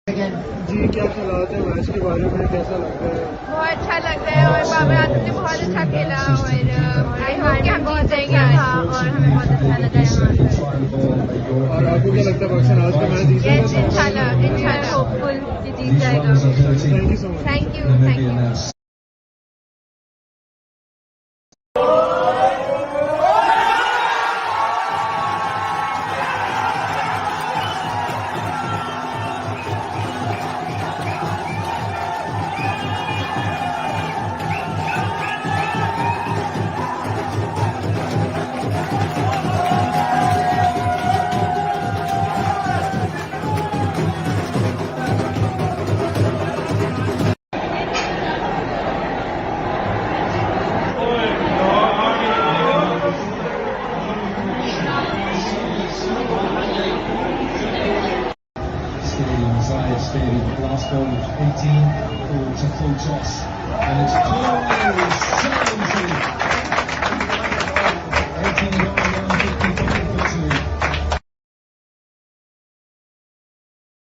जी, क्या ख्यालात है मैच के बारे में, कैसा लग रहा है? बहुत अच्छा लग रहा है और बाबर आजम ने बहुत अच्छा खेला और आई होप कि हम जीत जाएंगे आज और हमें बहुत अच्छा लगा यहाँ और आपको क्या लगता है पाकिस्तान आज का मैच जीतेगा? यस इंशाल्लाह होपफुल कि जीत जाएगा। Thank you so much. Thank you. Stadium. Last goal was 18 for full toss, and it's